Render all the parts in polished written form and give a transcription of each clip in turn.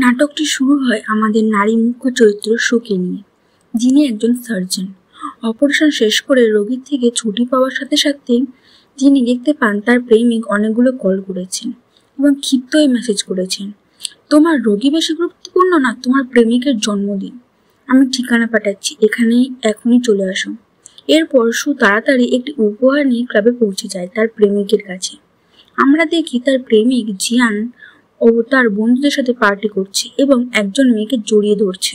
নাটকটি শুরু হয় আমাদের নারী মুখ্য চরিত্র সুকে নিয়ে, যিনি একজন সার্জন। অপারেশন শেষ করে রোগীর থেকে ছুটি পাওয়ার সাথে সাথেই তিনি দেখতে পান তার প্রেমিক অনেকগুলো কল করেছেন এবং ক্ষিপ্ত হয়ে মেসেজ করেছেন, তোমার রোগী বেশি গুরুত্বপূর্ণ না তোমার প্রেমিকের জন্মদিন। আমি ঠিকানা পাঠাচ্ছি, এখানেই এখনই চলে আসো। এরপর সু তাড়াতাড়ি একটি উপহার নিয়ে ক্লাবে পৌঁছে যায় তার প্রেমিকের কাছে। আমরা দেখি তার প্রেমিক জিয়ান ও তার বন্ধুদের সাথে পার্টি করছে এবং একজন মেয়েকে জড়িয়ে ধরছে।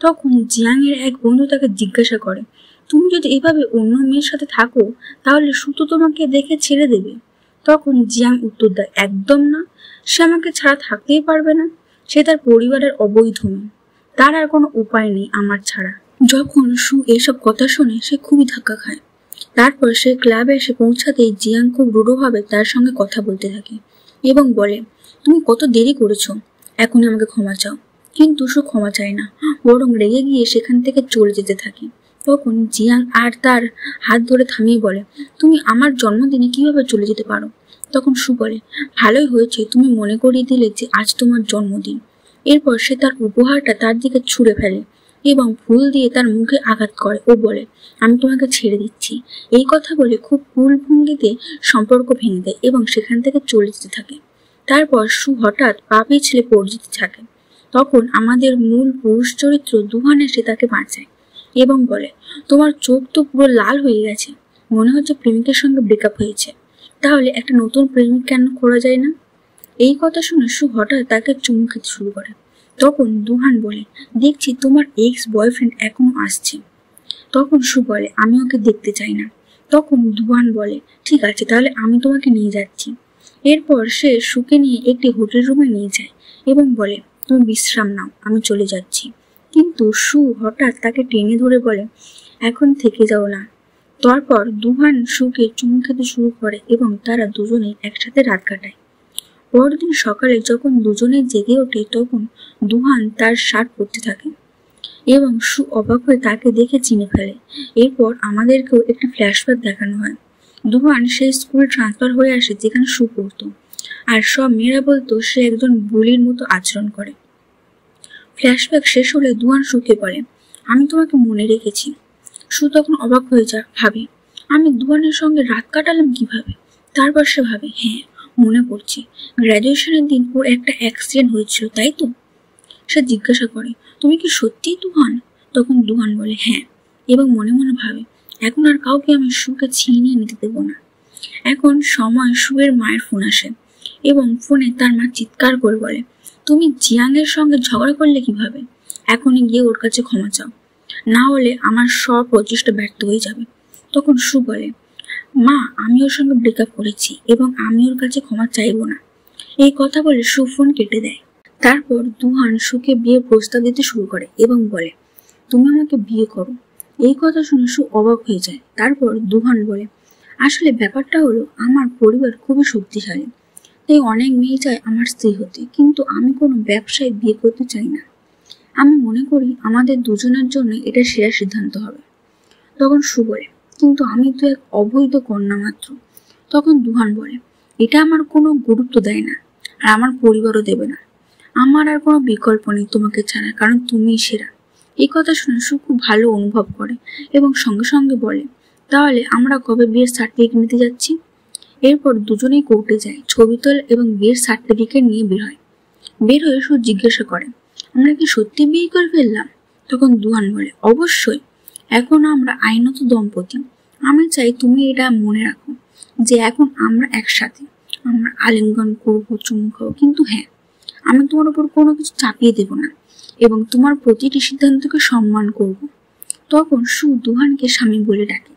তখন জিয়াং এর এক বন্ধু তাকে জিজ্ঞাসা করে, তুমি যদি এভাবে অন্য মেয়ের সাথে থাকো তাহলে সু তো তোমাকে দেখে ছেড়ে দেবে। তখন জিয়াং উত্তর দেয়, একদম না, সে আমাকে ছাড়া থাকতেই পারবে না। সে তার পরিবারের অবৈধ মেয়ে, তার আর কোনো উপায় নেই আমার ছাড়া। যখন সু এসব কথা শুনে সে খুবই ধাক্কা খায়। তারপর সে ক্লাবে এসে পৌঁছাতেই জিয়াং খুব রূঢ়ভাবে তার সঙ্গে কথা বলতে থাকে এবং বলে, তুমি কত দেরি করেছো, এখনই আমাকে ক্ষমা চাও। কিন্তু সু ক্ষমা চায় না, বরং রেগে গিয়ে সেখান থেকে চলে যেতে থাকে। তখন জিয়াং আর তার হাত ধরে থামিয়ে বলে, তুমি আমার জন্মদিনে কিভাবে চলে যেতে পারো? তখন সু বলে, ভালোই হয়েছে তুমি মনে করিয়ে দিলে যে আজ তোমার জন্মদিন। এরপর সে তার উপহারটা তার দিকে ছুঁড়ে ফেলে এবং ফুল দিয়ে তার মুখে আঘাত করে ও বলে, আমি তোমাকে ছেড়ে দিচ্ছি। এই কথা বলে খুব কুল ভঙ্গিতে সম্পর্ক ভেঙে দেয় এবং সেখান থেকে চলে যেতে থাকে। তারপর সু হঠাৎ পা পিছলে পড়ে যেতে থাকে। তখন আমাদের মূল পুরুষ চরিত্র দুহান এসে তাকে বাঁচায় এবং বলে, তোমার চোখ তো পুরো লাল হয়ে গেছে, মনে হচ্ছে প্রেমিকের সঙ্গে ব্রেকআপ হয়েছে, তাহলে একটা নতুন প্রেমিক কেন খোঁজা যায় না? এই কথা শুনে সু হঠাৎ তাকে চুমু খেতে শুরু করে। তখন দুহান বলে, দেখছি তোমার এক্স বয়ফ্রেন্ড এখনো আসছে। তখন সু বলে, আমি ওকে দেখতে চাই না। তখন দুহান বলে, ঠিক আছে, তাহলে আমি তোমাকে নিয়ে যাচ্ছি। এরপর সে সুকে নিয়ে একটি হোটেল রুমে নিয়ে যায় এবং বলে, তুমি বিশ্রাম নাও, আমি চলে যাচ্ছি। কিন্তু সু হঠাৎ তাকে টেনে ধরে বলে, এখন থেকে যাও না। তারপর দুহান সুকে চুমু খেতে শুরু করে এবং তারা দুজনেই একসাথে রাত কাটায়। পরদিন সকালে যখন দুজনে জেগে ওঠে তখন দুহান তার শার্ট পরতে থাকে এবং সু অবাক হয়ে তাকে দেখে চিনে ফেলে। এরপর আমাদেরকেও একটি ফ্ল্যাশব্যাক দেখানো হয়। দুহান সেই স্কুল ট্রান্সফার হয়ে আসে যেখানে সু পড়তো, আর সব মেয়েরা বলতো সে একজন বুলির মতো আচরণ করে। ফ্ল্যাশব্যাক শেষ হলে দুহান সুকে বলে, আমি তোমাকে মনে রেখেছি। সু তখন অবাক হয়ে যায়, ভাবে আমি দুহানের সঙ্গে রাত কাটালাম কিভাবে। তারপর সে ভাবে, হ্যাঁ মনে পড়ছে, গ্র্যাজুয়েশনের দিন ওর একটা অ্যাক্সিডেন্ট হয়েছিল, তাই তো? সে জিজ্ঞাসা করে, তুমি কি সত্যিই দুহান? তখন দুহান বলে, হ্যাঁ, এবং মনে মনে ভাবে, এখন আর কাউকে আমি সুকে ছিনিয়ে নিতে দেবো না। এখন সময় সুয়ের মায়ের ফোন আসে এবং ফোনে তার মা চিৎকার করে বলে, তুমি জিয়াংয়ের সঙ্গে ঝগড়া করলে কিভাবে? এখনই গিয়ে ওর কাছে ক্ষমা চাও, না হলে আমার সব প্রচেষ্টা ব্যর্থ হয়ে যাবে। তখন সু বলে, মা আমি ওর সঙ্গে ব্রেকআপ করেছি এবং আমি ওর কাছে ক্ষমা চাইবো না। এই কথা বলে সু ফোন কেটে দেয়। তারপর দুহান সুকে বিয়ে প্রস্তাব দিতে শুরু করে এবং বলে, তুমি আমাকে বিয়ে করো। এই কথা শুনে সু অবাক হয়ে যায়। তারপর দুহান বলে, আসলে ব্যাপারটা হলো আমার পরিবার খুবই শক্তিশালী, তাই অনেক মেয়ে চায় আমার স্ত্রী হতে, কিন্তু আমি কোনো ব্যবসায় বিয়ে করতে চাই না। আমি মনে করি আমাদের দুজনের জন্য এটা সেরা সিদ্ধান্ত হবে। তখন সু বলে, কিন্তু আমি তো এক অবৈধ কন্যা মাত্র। তখন দুহান বলে, এটা আমার কোনো গুরুত্ব দেয় না, আর আমার পরিবারও দেবে না। আমার আর কোনো বিকল্প নেই তোমাকে ছাড়া, কারণ তুমিই সেরা। এই কথা শুনে সু খুব ভালো অনুভব করে এবং সঙ্গে সঙ্গে বলে, তাহলে আমরা কবে বিয়ের সার্টিফিকেট নিতে যাচ্ছি? এরপর দুজনেই কোর্টে যায়, ছবি তোলে এবং বিয়ের সার্টিফিকেট নিয়ে বের হয়ে সু জিজ্ঞাসা করে, আমরা কি সত্যি বিয়ে করে ফেললাম? তখন দুহান বলে, অবশ্যই, এখন আমরা আইনত দম্পতি। আমি চাই তুমি এটা মনে রাখো যে এখন আমরা একসাথে, আমরা আলিঙ্গন করবো, চুমু খাবো, কিন্তু হ্যাঁ, আমি তোমার উপর কোনো কিছু চাপিয়ে দেব না এবং তোমার প্রতিটি সিদ্ধান্তকে সম্মান করব। তখন সু দুহানকে স্বামী বলে ডাকে।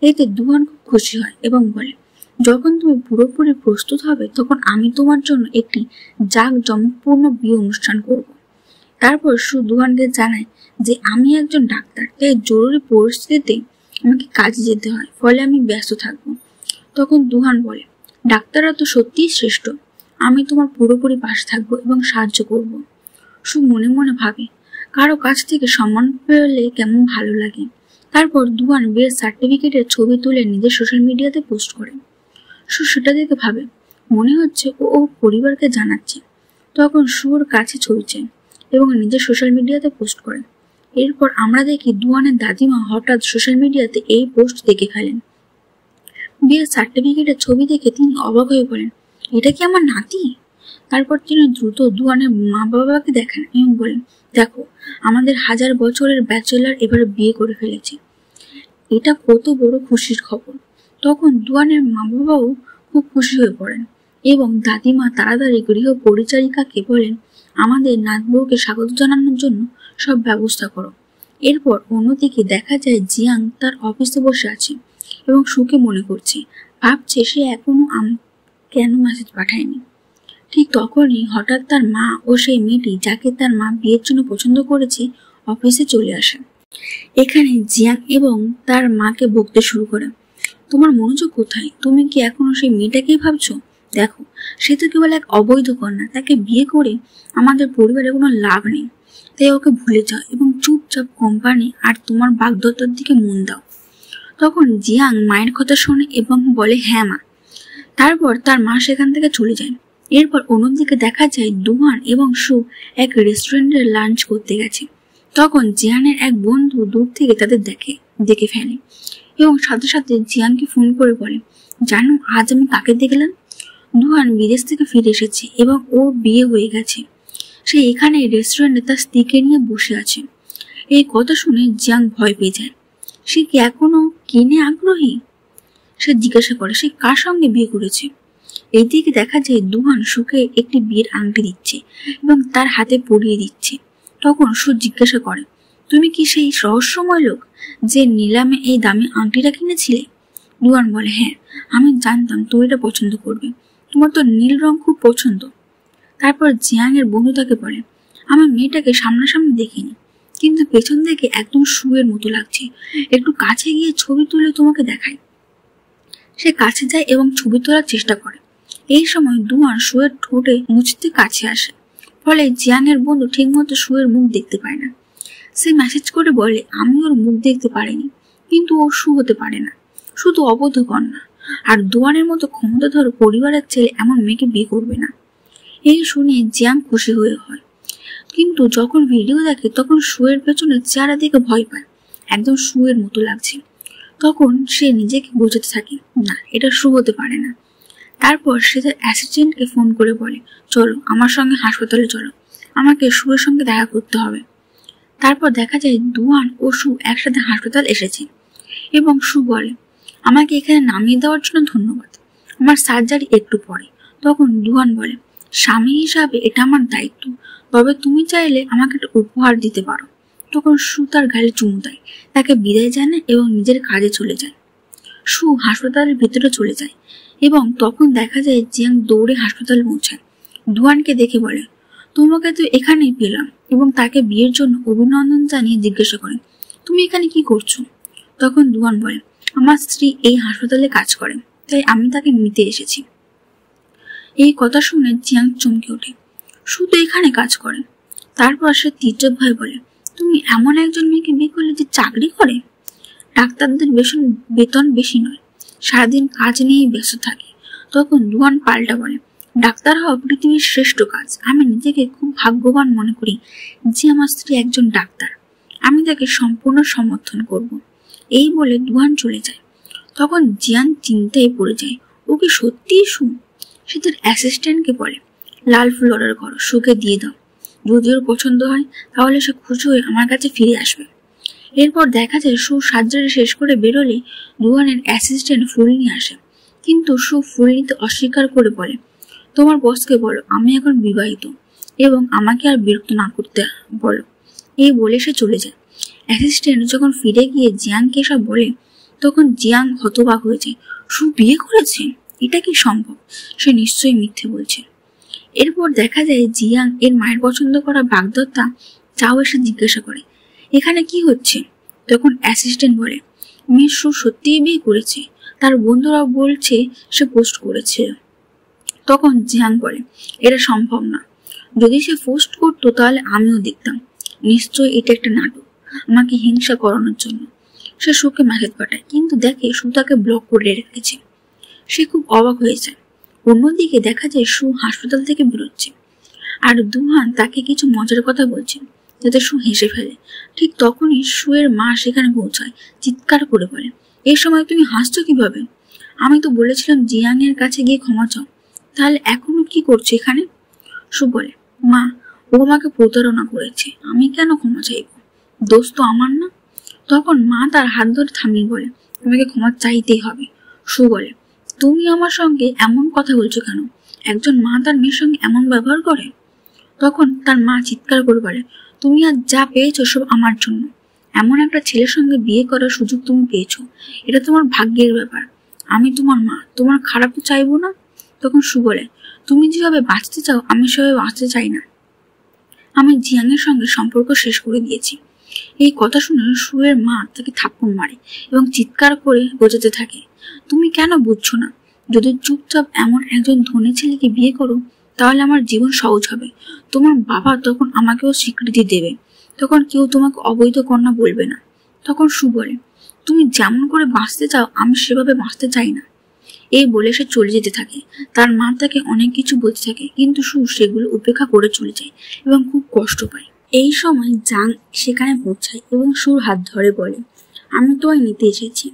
এতে দুহান খুব খুশি হয় এবং বলে, যখন তুমি পুরোপুরি প্রস্তুত হবে তখন আমি তোমার জন্য একটি জাঁকজমকপূর্ণ বিয়ে অনুষ্ঠান করব। তারপর সু দুহানকে জানায় যে আমি একজন ডাক্তার, তাই জরুরি পরিস্থিতিতে আমাকে কাজে যেতে হয়, ফলে আমি ব্যস্ত থাকবো। তখন দুহান বলে, ডাক্তাররা তো সত্যিই শ্রেষ্ঠ, আমি তোমার পুরোপুরি পাশে থাকবো এবং সাহায্য করব। সু মনে মনে ভাবে, কারো কাছ থেকে সম্মান পেলে কেমন ভালো লাগে। তারপর দুহান বিয়ের সার্টিফিকেটের ছবি তুলে নিজের সোশ্যাল মিডিয়াতে পোস্ট করে। সু সেটা দেখে ভাবে, মনে হচ্ছে ও ওর পরিবারকে জানাচ্ছে। তখন সুর কাছে ছবি চায় এবং নিজের সোশ্যাল মিডিয়াতে পোস্ট করে। এরপর আমরা দেখি দুয়ানের দাদিমা হঠাৎ সোশ্যাল মিডিয়াতে এই পোস্ট দেখে ফেলেন। বিয়ের সার্টিফিকেটের ছবি দেখে তিনি অবাক হয়ে বলেন, এটা কি আমার নাতি? তারপর তিনি দ্রুত দুয়ানের মা বাবাকে দেখান এবং বলেন, দেখো, আমাদের 1000 বছরের ব্যাচেলার এবারে বিয়ে করে ফেলেছে। এটা কত বড় খুশির খবর। তখন দুয়ানের মা বাবাও খুব খুশি হয়ে পড়েন এবং দাদিমা তাড়াতাড়ি গৃহ পরিচারিকাকে বলেন, আমাদের নাতবউকে স্বাগত জানানোর জন্য সব ব্যবস্থা করো। এরপর অন্যদিকে দেখা যায় জিয়াং তার অফিসে বসে আছে এবং সুকে মনে করছে, ভাবছে সে এখনো কেন মেসেজ পাঠায়নি। ঠিক তখনই হঠাৎ তার মা ও সেই মেয়েটি যাকে তার মা বিয়ের জন্য পছন্দ করেছে অফিসে চলে আসে। এখানে জিয়াং এবং তার মাকে বকতে শুরু করে, তোমার মনোযোগ কোথায়? তুমি কি এখনো সেই মেয়েটাকেই ভাবছো? দেখো, সে তো কেবল এক অবৈধ কন্যা, তাকে বিয়ে করে আমাদের পরিবারে কোনো লাভ নেই। তাই ওকে ভুলে যাও এবং চুপচাপ কোম্পানি আর তোমার বাগদত্তার দিকে মন দাও। তখন জিয়াং মায়ের কথা শোনে এবং বলে, হ্যাঁ মা। তারপর তার মা সেখান থেকে চলে যায়। এরপর অন্যদিকে দেখা যায় দুয়ান এবং সু এক রেস্টুরেন্টে লাঞ্চ করতে গেছে। তখন জিয়ানের এক বন্ধু দূর থেকে তাদের দেখে ফেলে এবং সাথে সাথে জিয়ানকে ফোন করে বলে, জানো আজ আমি কাকে দেখলাম? দুয়ান বিদেশ থেকে ফিরে এসেছে এবং ওর বিয়ে হয়ে গেছে। সে এখানে রেস্টুরেন্টে তার স্ত্রীকে নিয়ে বসে আছে। এই কথা শুনে জিয়াং ভয় পেয়ে যায়। সে কি এখনো কিনে আগ্রহী? সে জিজ্ঞাসা করে সে কার সঙ্গে বিয়ে করেছে। এইদিকে দেখা যায় দুহান সুকে একটি বিয়ের আংটি দিচ্ছে এবং তার হাতে পরিয়ে দিচ্ছে। তখন সু জিজ্ঞাসা করে, তুমি কি সেই রহস্যময় লোক যে নিলামে এই দামি আংটিটা কিনেছিলে? দুহান বলে, হ্যাঁ, আমি জানতাম তুমি এটা পছন্দ করবে, তোমার তো নীল রং খুব পছন্দ। তারপর জিয়াং এর বন্ধু তাকে বলে, আমি মেয়েটাকে সামনাসামনি দেখিনি, কিন্তু পেছন থেকে একদম সুয়ের মতো লাগছে, একটু কাছে গিয়ে ছবি তুলে তোমাকে দেখায়। সে কাছে যায় এবং ছবি তোলার চেষ্টা করে। এই সময় দুয়ান সুয়ের ঠোঁটে মুছতে কাছে আসে, ফলে জিয়াং এর বন্ধু ঠিক মতো সুয়ের মুখ দেখতে পায় না। সে মেসেজ করে বলে, আমি ওর মুখ দেখতে পারিনি, কিন্তু ও সু হতে পারে না, শুধু অবৈধ কন্যা, আর দুয়ানের মতো ক্ষমতাধর পরিবারের ছেলে এমন মেয়েকে বিয়ে করবে না। এই শুনে জিয়াং খুশি হয়ে হয়, কিন্তু যখন ভিডিও দেখে তখন সুয়ের পেছনে চেহারা দেখে ভয় পায়, একদম সুয়ের মতো লাগছে। তখন সে নিজেকে বোঝাতে থাকে, না, এটা সু হতে পারে না। তারপর সে তার অ্যাসিস্ট্যান্টকে ফোন করে বলে, চলো আমার সঙ্গে হাসপাতালে চলো, আমাকে সুয়ের সঙ্গে দেখা করতে হবে। তারপর দেখা যায় দুয়ান ও সু একসাথে হাসপাতাল এসেছে এবং সু বলে, আমাকে এখানে নামিয়ে দেওয়ার জন্য ধন্যবাদ, আমার সার্জারি একটু পরে। তখন দুয়ান বলে, স্বামী হিসাবে এটা আমার দায়িত্ব, তবে তুমি চাইলে আমাকে একটা উপহার দিতে পারো। তখন সু তার গালে চুমু দেয়, তাকে বিদায় জানায় এবং নিজের কাজে চলে যায়। সু হাসপাতালের ভিতরে চলে যায় এবং তখন দেখা যায় জিয়াং দৌড়ে হাসপাতালে পৌঁছায়। দুয়ানকে দেখে বলে, তোমাকে তো এখানেই পেলাম, এবং তাকে বিয়ের জন্য অভিনন্দন জানিয়ে জিজ্ঞাসা করে, তুমি এখানে কি করছো? তখন দুয়ান বলে, আমার স্ত্রী এই হাসপাতালে কাজ করে, তাই আমি তাকে নিতে এসেছি। এই কথা শুনে জিয়াং চমকে ওঠে, সু তো এখানে কাজ করে। তারপর সে তীর্যক ভাই বলে, তুমি এমন একজন মেয়েকে বিয়ে করলে যে চাকরি করে? ডাক্তারদের বেতন বেশি নয়, সারাদিন কাজ নিয়েই ব্যস্ত থাকে। তখন দুয়ান পাল্টা বলে, ডাক্তার হওয়া পৃথিবীর শ্রেষ্ঠ কাজ, আমি নিজেকে খুব ভাগ্যবান মনে করি যে আমার স্ত্রী একজন ডাক্তার, আমি তাকে সম্পূর্ণ সমর্থন করব। এই বলে দুয়ান চলে যায়। তখন জিয়াং চিন্তায় পড়ে যায়, ও কি সত্যিই সু? সে তার অ্যাসিস্ট্যান্টকে বলে, লাল ফুল অর্ডার করো, সুকে দিয়ে দাও, যদি ওর পছন্দ হয় তাহলে সে খুশি হয়ে আমার কাছে ফিরে আসবে। এরপর দেখা যায় সু সার্জারি শেষ করে বেরোলে দুয়ানের অ্যাসিস্ট্যান্ট ফুল নিয়ে আসে, কিন্তু সু ফুল নিতে অস্বীকার করে বলে, তোমার বসকে বলো আমি এখন বিবাহিত এবং আমাকে আর বিরক্ত না করতে বলো। এই বলে সে চলে যায়। অ্যাসিস্ট্যান্ট যখন ফিরে গিয়ে জিয়াংকে সব বলে, তখন জিয়াং হতবাক হয়ে যায়, সু বিয়ে করেছে, এটা কি সম্ভব? সে নিশ্চয়ই মিথ্যে বলছে। এরপর দেখা যায় জিয়াং এর মায়ের পছন্দ করা বাগদত্তা চাও এসে জিজ্ঞাসা করে, এখানে কি হচ্ছে? তখন অ্যাসিস্ট্যান্ট বলে, মিস সু সত্যিই বিয়ে করেছে, তার বন্ধুরা বলছে সে পোস্ট করেছে। তখন জিয়াং বলে, এটা সম্ভব না, যদি সে পোস্ট করতো তাহলে আমিও দেখতাম, নিশ্চয়ই এটা একটা নাটক, আমাকে হিংসা করানোর জন্য। সে সুকে মেসেজ পাঠায়, কিন্তু দেখে সু তাকে ব্লক করে রেখেছে। সে খুব অবাক হয়ে যায়। অন্যদিকে দেখা যায় সু হাসপাতাল থেকে বেরোচ্ছে। আর দুহান তাকে কিছু মজার কথা বলছে যাতে সু হেসে ফেলে। ঠিক তখনই সুয়ের মা সেখানে পৌঁছায়, চিৎকার করে বলে, এই সময় তুমি হাসছো কিভাবে? আমি তো বলেছিলাম জিয়াং এর কাছে গিয়ে ক্ষমা চাও, তাহলে এখনো কি করছো এখানে? সু বলে, মা, ও আমাকে প্রতারণা করেছে, আমি কেন ক্ষমা চাইব? দোষ তো আমার না। তখন মা তার হাত ধরে থামিয়ে বলে, তোমাকে ক্ষমা চাইতেই হবে। সু বলে, তুমি আমার সঙ্গে এমন কথা বলছো কেন? একজন মা তার মেয়ের সঙ্গে এমন ব্যবহার করে? তখন তার মা চিৎকার করে বলে, তুমি আজ যা পেয়েছো সব আমার জন্য। এমন একটা ছেলের সঙ্গে বিয়ে করার সুযোগ তুমি পেয়েছো, এটা তোমার ভাগ্যের ব্যাপার। আমি তোমার মা, তোমার খারাপ তো চাইবো না। তখন সু বলে, তুমি যেভাবে বাঁচতে চাও আমি সেভাবে বাঁচতে চাই না। আমি জিয়াং এর সঙ্গে সম্পর্ক শেষ করে দিয়েছি। এই কথা শুনে সুয়ের মা তাকে থাপ্পড় মারে এবং চিৎকার করে বোঝাতে থাকে, তুমি কেন বুঝছো না? যদি চুপচাপ এমন একজন ধনী ছেলেকে বিয়ে করো তাহলে আমার জীবন সহজ হবে। তোমার বাবা তখন আমাকেও স্বীকৃতি দেবে, তখন কেউ তোমাকে অবৈধ কন্যা বলবে না। তখন সু বলে, তুমি যেমন করে বাঁচতে চাও আমি সেভাবে বাঁচতে চাই না। এই বলে সে চলে যেতে থাকে। তার মা তাকে অনেক কিছু বলতে থাকে, কিন্তু সু সেগুলো উপেক্ষা করে চলে যায় এবং খুব কষ্ট পায়। এই সময় জাং সেখানে পৌঁছায় এবং সুর হাত ধরে বলে, আমি তোমায় নিতে এসেছি।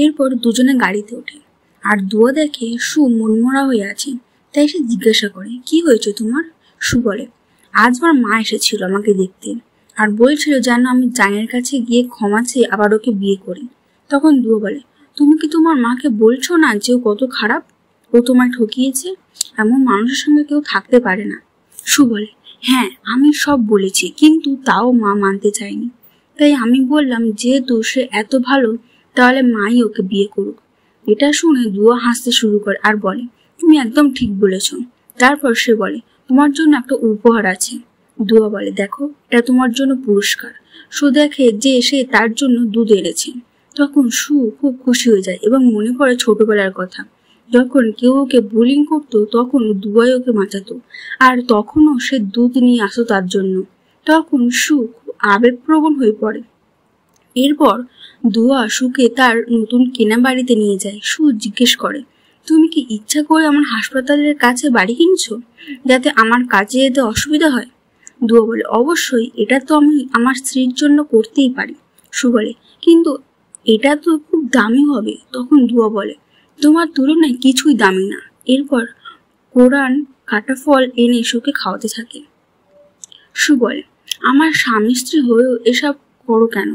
এরপর দুজনে গাড়িতে ওঠে আর দুয়া দেখে সু মনমরা হয়ে আছে, তাই সে জিজ্ঞাসা করে, কি হয়েছে তোমার? সু বলে, আজ আমার মা এসেছিল আমাকে দেখতে আর বলছিল যেন আমি জাংয়ের কাছে গিয়ে ক্ষমা চেয়ে আবার ওকে বিয়ে করি। তখন দুয়া বলে, তুমি কি তোমার মাকে বলছো না যে ও কত খারাপ? ও তোমায় ঠকিয়েছে, এমন মানুষের সঙ্গে কেউ থাকতে পারে না। সু বলে, হ্যাঁ আমি সব বলেছি, কিন্তু তাও মা মানতে চায়নি। তাই আমি বললাম যেহেতু সে এত ভালো তাহলে মাই ওকে বিয়ে করুক। এটা শুনে দুয়া হাসতে শুরু করে আর বলে, তুমি একদম ঠিক বলেছ। তারপর সে বলে, তোমার জন্য একটা উপহার আছে। দুয়া বলে, দেখো এটা তোমার জন্য পুরস্কার। সু দেখে যে সে তার জন্য দুধ এনেছে। তখন সু খুব খুশি হয়ে যায় এবং মনে পড়ে ছোটবেলার কথা, যখন কেউ ওকে বুলিং করতো তখন দুয়াই ওকে বাঁচাতো আর তখনও সে দুধ নিয়ে আসতো তার জন্য। তখন সু খুব আবেগপ্রবণ হয়ে পড়ে। এরপর দুয়া সুকে তার নতুন কেনা বাড়িতে নিয়ে যায়। সু জিজ্ঞেস করে, তুমি কি ইচ্ছা করে আমার হাসপাতালের কাছে বাড়ি কিনছো যাতে আমার কাজে যেতে অসুবিধা হয়? দুয়া বলে, অবশ্যই, এটা তো আমি আমার স্ত্রীর জন্য করতেই পারি। সু বলে, কিন্তু এটা তো খুব দামি হবে। তখন দুয়া বলে, তোমার তুলনায় কিছুই দামি না। এরপর কোরআন কাটা ফল এনে সুকে খাওয়াতে থাকে। সু বলে, আমার স্বামী স্ত্রী হয়েও এসব করো কেন?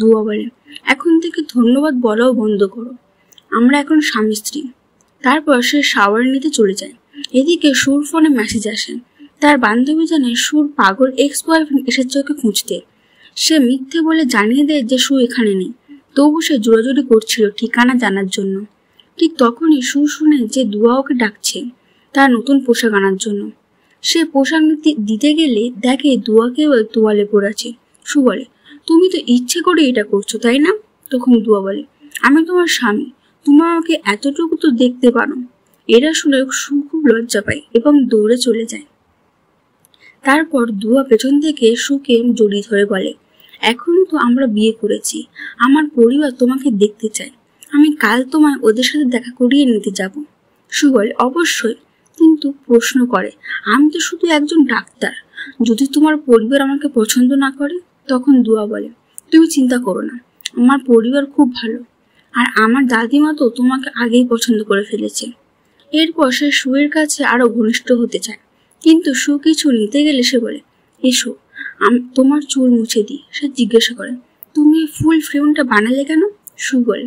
দুয়া বলে, এখন থেকে ধন্যবাদ বলাও বন্ধ করো, আমরা এখন স্বামী স্ত্রী। তারপর সে শাওয়ার নিতে চলে যায়। এদিকে সুর ফোনে মেসেজ আসে, তার বান্ধবী জানে সুর পাগল এক্স বয়ফ্রেন্ড এসেছে ওকে খুঁজতে। সে মিথ্যে বলে জানিয়ে দেয় যে সু এখানে নেই, তবু সে জোরাজুরি করছিল ঠিকানা জানার জন্য। ঠিক তখনই সু শুনে যে দুয়া ওকে ডাকছে তার নতুন পোশাক আনার জন্য। সে পোশাক দিতে গেলে দেখে দুয়া কেবল তোয়ালে পড়ে আছে। সু বলে, তুমি তো ইচ্ছে করে এটা করছো তাই না? তখন দুয়া বলে, আমি তোমার স্বামী, তুমি আমাকে এতটুকু তো দেখতে পারো। এরা শুনে সু খুব লজ্জা পায় এবং দৌড়ে চলে যায়। তারপর দুয়া পেছন থেকে সুকে জড়িয়ে ধরে বলে, এখন তো আমরা বিয়ে করেছি, আমার পরিবার তোমাকে দেখতে চায়, আমি কাল তোমায় ওদের সাথে দেখা করিয়ে নিতে যাব। সু বলে, অবশ্যই, কিন্তু প্রশ্ন করে, আমি তো শুধু একজন ডাক্তার, যদি তোমার পরিবার আমাকে পছন্দ না করে? তখন দুয়া বলে, তুমি চিন্তা করো না, আমার পরিবার খুব ভালো আর আমার দাদিমা তো তোমাকে আগেই পছন্দ করে ফেলেছে। এরপর সে সুয়ের কাছে আরো ঘনিষ্ঠ হতে চায়, কিন্তু সু কিছু নিতে গেলে সে বলে, এসো তোমার চুল মুছে দিই। সে জিজ্ঞাসা করে, তুমি ফুল ফ্রেমটা বানালে কেন? সু বলে,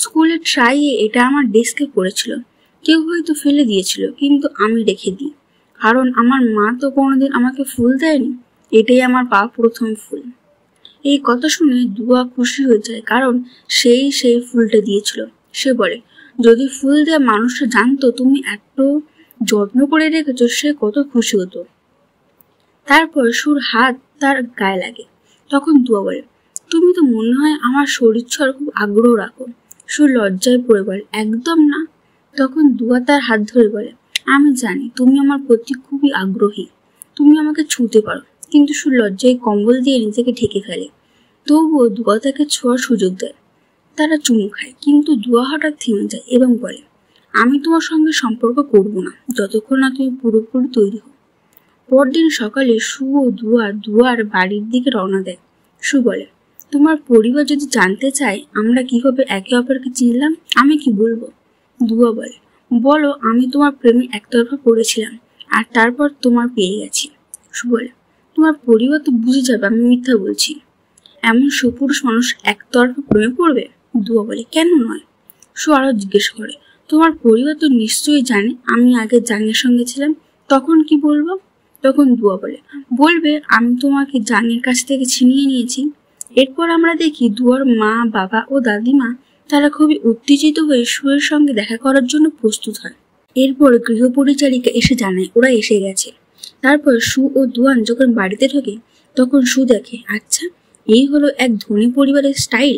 স্কুলের ট্রাইয়ে এটা আমার ডেস্কে পড়েছিল, কেউ হয়তো ফেলে দিয়েছিল কিন্তু আমি রেখে দিই, কারণ আমার মা তো কোনোদিন আমাকে ফুল দেয়নি, এটাই আমার পাওয়া প্রথম ফুল। এই কথা শুনে দুয়া খুশি হয়ে যায়, কারণ সেই ফুলটা দিয়েছিল। সে বলে, যদি ফুল দেওয়া মানুষটা জানতো তুমি এত যত্ন করে রেখেছো সে কত খুশি হতো। তারপর সুর হাত তার গায়ে লাগে। তখন দুয়া বলে, তুমি তো মনে হয় আমার শরীর ছোঁয়ার খুব আগ্রহ রাখো। সুর লজ্জায় পড়ে বলে, একদম না। তখন দুয়া তার হাত ধরে বলে, আমি জানি তুমি আমার প্রতি খুবই আগ্রহী, তুমি আমাকে ছুঁতে পারো। কিন্তু সুর লজ্জায় কম্বল দিয়ে নিজেকে ঢেকে ফেলে। তবুও দুয়া তাকে ছোঁয়ার সুযোগ দেয়। তারা চুমু খায়, কিন্তু দুয়া হঠাৎ থেমে যায় এবং বলে, আমি তোমার সঙ্গে সম্পর্ক করব না যতক্ষণ না তুমি পুরোপুরি তৈরি হও। পরদিন সকালে সু ও দুয়ার বাড়ির দিকে রওনা দেয়। সু বলে, তোমার পরিবার যদি জানতে চায় আমরা কিভাবে একে অপরকে চিনলাম, আমি কি বলবো? দুয়া বলে, বলো আমি তোমার প্রেমে একতরফা পড়েছিলাম আর তারপর তোমার পেয়ে গেছি। সু বলে, তোমার পরিবার তো বুঝে যাবে আমি মিথ্যা বলছি। এমন সুপুরুষ মানুষ একতরফা প্রেমে পড়বে? দুয়া বলে, কেন নয়? সু আরো জিজ্ঞেস করে, তোমার পরিবার তো নিশ্চয়ই জানে আমি আগে জানের সঙ্গে ছিলাম, তখন কি বলবো? তখন দুয়া বলে, বলবে আমি তোমাকে জানের কাছ থেকে ছিনিয়ে নিয়েছি। এরপর আমরা দেখি দুয়ার মা, বাবা ও দাদিমা তারা খুবই উত্তেজিত হয়ে সুয়ের সঙ্গে দেখা করার জন্য প্রস্তুত হয়। এরপর গৃহপরিচারিকা এসে জানায় ওরা এসে গেছে। তারপর সু ও দুয়ান যখন বাড়িতে ঢোকে তখন সু দেখে, আচ্ছা এই হলো এক ধনী পরিবারের স্টাইল।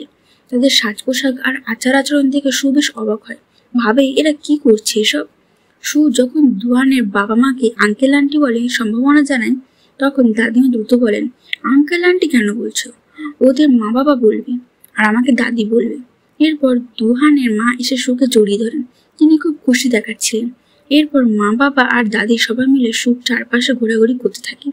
তাদের সাজ পোশাক আর আচার আচরণ থেকে সু বেশ অবাক হয়, ভাবে এরা কি করছে এসব। সু যখন দুয়ানের বাবা মাকে আঙ্কেল আন্টি বলে সম্ভাবনা জানায় তখন দাদিমা দ্রুত বলেন, আঙ্কেল আন্টি কেন বলছো? ওদের মা বাবা বলবে আর আমাকে দাদি বলবে। এরপর দুহানের মা এসে সুকে জড়িয়ে ধরেন, তিনি খুব খুশি দেখাচ্ছিলেন। এরপর মা বাবা আর দাদি সবাই মিলে সুখ চারপাশে ঘোরাঘুরি করতে থাকে।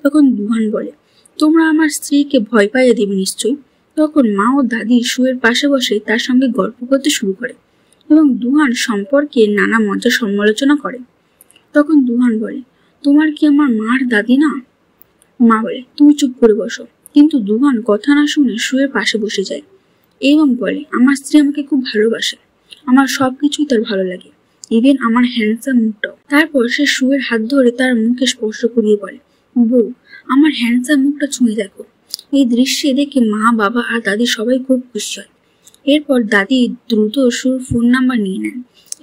তখন দুহান বলে, তোমরা আমার স্ত্রীকে ভয় পাইয়ে দেবে নিশ্চয়ই। তখন মা ও দাদি সুয়ের পাশে বসে তার সঙ্গে গল্প করতে শুরু করে এবং দুহান সম্পর্কে নানা মজা সমালোচনা করে। তখন দুহান বলে, তোমার কি আমার মার দাদি না? মা বলে, তুমি চুপ করে বসো। কিন্তু দুহান কথা না শুনে সুয়ের পাশে বসে যায় এবং বলে, আমার স্ত্রী আমাকে খুব ভালোবাসে, আমার সবকিছুই তার ভালো লাগে, ইভেন আমার হ্যান্ডসাম মুখটাও। তারপর সে সুয়ের হাত ধরে তার মুখে স্পর্শ করিয়ে বলে, বউ আমার হ্যান্ডসাম মুখটা ছুঁয়ে দেখো। এই দৃশ্যে দেখে মা, বাবা আর দাদি সবাই খুব খুশি হয়। এরপর দাদি দ্রুত সুর ফোন নাম্বার নিয়ে নেন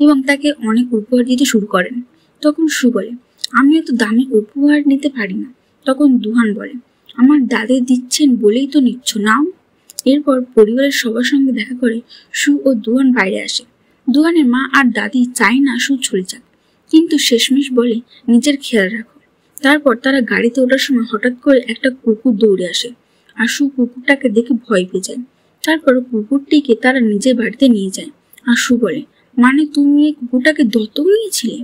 এবং তাকে অনেক উপহার দিতে শুরু করেন। তখন সু বলে, আমি এত দামি উপহার নিতে পারি না। তখন দুহান বলে, আমার দাদি দিচ্ছেন বলেই তো নিচ্ছ, নাও। এরপর পরিবারের সবার সঙ্গে দেখা করে সু ও দুহান বাইরে আসে। দুহানের মা আর দাদি চায় না সু চলে যাক, কিন্তু শেষমেশ বলে, নিজের খেয়াল রাখো। তারপর তারা গাড়িতে ওঠার সময় হঠাৎ করে একটা কুকুর দৌড়ে আসে আর সু কুকুরটাকে দেখে ভয় পেয়ে যায়। তারপর কুকুরটিকে তারা নিজের বাড়িতে নিয়ে যায় আর সু বলে, মানে তুমি এই কুকুরটাকে দত্তক নিয়েছিলে?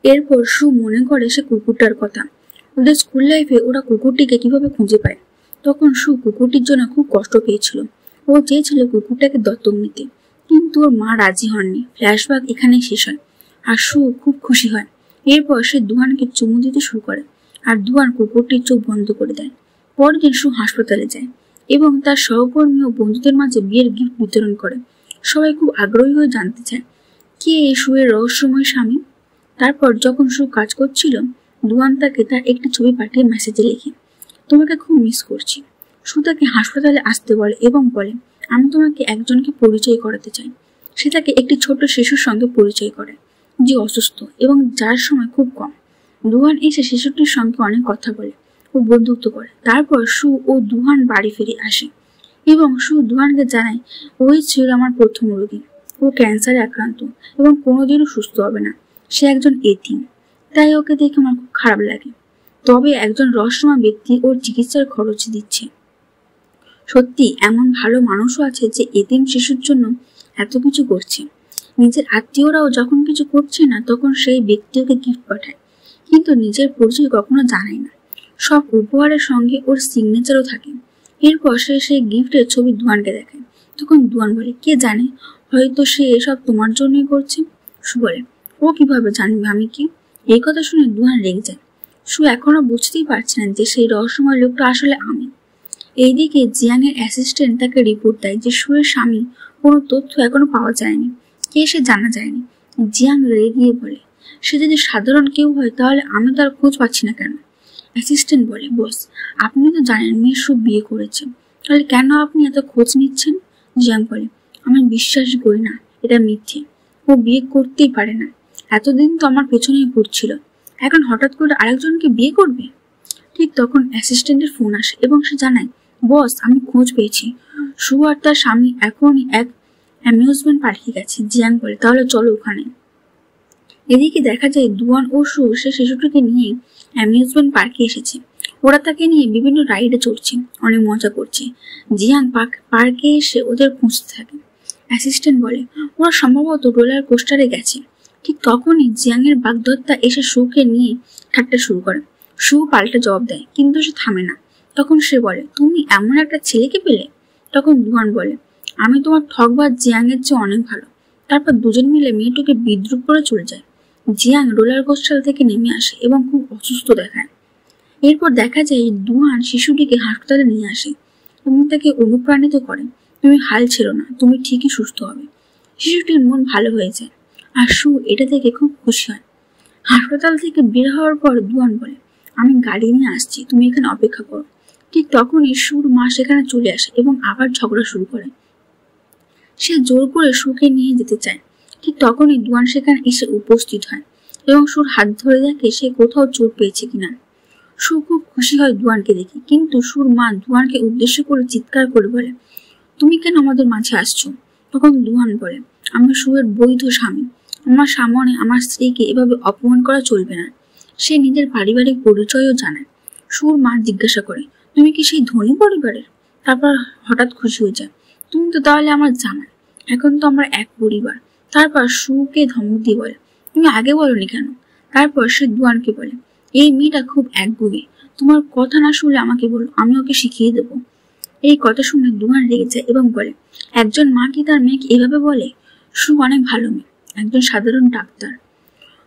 এরপর সু মনে করে সে কুকুরটার কথা, ওদের স্কুল লাইফে ওরা কুকুরটিকে কিভাবে খুঁজে পায়। তখন সু কুকুরটির জন্য খুব কষ্ট পেয়েছিল। ও চেয়েছিল কুকুরটাকে দত্তক নিতে, কিন্তু ওর মা রাজি হননি। ফ্ল্যাশব্যাক এখানেই শেষ হয় আর সু খুব খুশি হয়। এরপর সে দুহানকে চুমু দিতে শুরু করে আর দুহান কুকুরটির চোখ বন্ধ করে দেয়। পরদিন সু হাসপাতালে যায় এবং তার সহকর্মী ও বন্ধুদের মাঝে বিয়ের গিফট বিতরণ করে। সবাই খুব আগ্রহী হয়ে জানতে চায় কে এই সুয়ের রহস্যময় স্বামী। তারপর যখন সু কাজ করছিল দুহান তাকে তার একটি ছবি পাঠিয়ে মেসেজে লেখে, তোমাকে খুব মিস করছি। সু তাকে হাসপাতালে আসতে বলে এবং বলে, আমি তোমাকে একজনকে পরিচয় করাতে চাই। সে তাকে একটি ছোট শিশুর সঙ্গে পরিচয় করে যে অসুস্থ এবং যার সময় খুব কম। দুহান এসে শিশুটির সঙ্গে অনেক কথা বলে ও বন্ধুত্ব করে। তারপর সু ও দুহান বাড়ি ফিরে আসে এবং সু দুহানকে জানায়, ওই ছিল আমার প্রথম রোগী, ও ক্যান্সারে আক্রান্ত এবং কোনোদিনও সুস্থ হবে না। সে একজন এতিম, তাই ওকে দেখে আমার খুব খারাপ লাগে। তবে একজন রহস্যময় ব্যক্তি ওর চিকিৎসার খরচ দিচ্ছে। সত্যি এমন ভালো মানুষও আছে যে এতিম শিশুর জন্য এত কিছু করছে। নিজের আত্মীয়রাও যখন কিছু করছে না তখন সেই ব্যক্তি ওকে গিফট পাঠায়, কিন্তু নিজের পরিচয় কখনো জানায় না। সব উপহারের সঙ্গে ওর সিগনেচারও থাকে। এরপর সে সেই গিফটের ছবি দুহানকে দেখায়। তখন দুহান বলে, কে জানে, হয়তো সে এসব তোমার জন্যই করছে। সু বলে, ও কিভাবে জানবে আমি কি? এই কথা শুনে দুহান রেগে যায়। সু এখনো বুঝতেই পারছে না যে সেই রহস্যময় লোকটা আসলে আমি। এইদিকে জিয়াং এর অ্যাসিস্ট্যান্ট তাকে রিপোর্ট দেয় যে সুয়ের স্বামী কোনো তথ্য এখনো পাওয়া যায়নি, কে সে জানা যায়নি। জিয়াং রেগে গিয়ে বলে, সে যদি সাধারণ কেউ হয় তাহলে আমি তার খোঁজ পাচ্ছি না কেন? অ্যাসিস্ট্যান্ট বলে, বস আপনি তো জানেন মেয়ে সু বিয়ে করেছে, তাহলে কেন আপনি এত খোঁজ নিচ্ছেন? জিয়াং বলে, আমি বিশ্বাস করি না, এটা মিথ্যে, ও বিয়ে করতেই পারে না। এতদিন তো আমার পেছনেই ঘুরছিল, এখন হঠাৎ করে আরেকজনকে বিয়ে করবে? ঠিক তখন অ্যাসিস্ট্যান্টের ফোন আসে এবং সে জানায়, বস আমি খোঁজ পেয়েছি, সু আর তার স্বামী এখনই এক অ্যামিউজমেন্ট পার্কে গেছে। জিয়াং বলে, তাহলে চলো ওখানে। এদিকে দেখা যায় দুয়ান ও সু সে শিশুটিকে নিয়ে অ্যামিউজমেন্ট পার্কে এসেছে। ওরা তাকে নিয়ে বিভিন্ন রাইডে চড়ছে, অনেক মজা করছে। জিয়াং পার্কে এসে ওদের খুঁজতে থাকে। অ্যাসিস্ট্যান্ট বলে, ওরা সম্ভবত রোলার কোস্টারে গেছে। ঠিক তখনই জিয়াং এর বাগদত্তা এসে সুকে নিয়ে ঠাট্টা শুরু করে। সু পাল্টা জবাব দেয়, কিন্তু সে থামে না। তখন সে বলে, তুমি এমন একটা ছেলেকে পেলে? তখন দুয়ান বলে, আমি তোমার ঠকবাজ জিয়াং এর চেয়ে অনেক ভালো। তারপর দুজন মিলে মেয়েটিকে বিদ্রুপ করে চলে যায়। জিয়াং রোলার কোস্টার থেকে নেমে আসে এবং খুব অসুস্থ দেখায়। এরপর দেখা যায় দুয়ান শিশুটিকে হাসপাতালে নিয়ে আসে এবং তাকে অনুপ্রাণিত করে, তুমি হাল ছেড়ো না, তুমি ঠিকই সুস্থ হবে। শিশুটির মন ভালো হয়ে যায় আর সু এটা থেকে খুব খুশি হয়। হাসপাতাল থেকে বের হওয়ার পর দুয়ান বলে, আমি গাড়ি নিয়ে আসছি, তুমি এখানে অপেক্ষা করো। ঠিক তখনই সুর মা সেখানে চলে আসে এবং আবার ঝগড়া শুরু করে। সে জোর করে সুকে নিয়ে যেতে চায়। ঠিক তখনই দুয়ান সেখানে এসে উপস্থিত হয় এবং সুর হাত ধরে দেখে সে কোথাও চোট পেয়েছে কিনা। সু খুব খুশি হয় দুয়ানকে দেখে, কিন্তু সুর মা দুয়ানকে উদ্দেশ্য করে চিৎকার করে বলে, তুমি কেন আমাদের মাঝে আসছো? তখন দুয়ান বলে, আমি সুয়ের বৈধ স্বামী, আমার সামনে আমার স্ত্রীকে এভাবে অপমান করা চলবে না। সে নিজের পারিবারিক পরিচয়ও জানায়। সুর মা জিজ্ঞাসা করে, তুমি কি সেই ধনী পরিবারের? তারপর হঠাৎ খুশি হয়ে যায়, তুমি তো তাহলে আমার জামাই, এখন তো আমরা এক পরিবার। তারপর সুকে ধমক দিয়ে বলে, তুমি আগে বলনি কেন? তারপর সে দুয়ানকে বলে, এই মেয়েটা খুব একগুঁয়ে, তোমার কথা না শুনলে আমাকে বলো, আমি ওকে শিখিয়ে দেবো। এই কথা শুনে দুয়ান রেগে যায় এবং বলে, একজন মা কি তার মেয়েকে এভাবে বলে? সু অনেক ভালো মেয়ে, একজন সাধারণ ডাক্তার,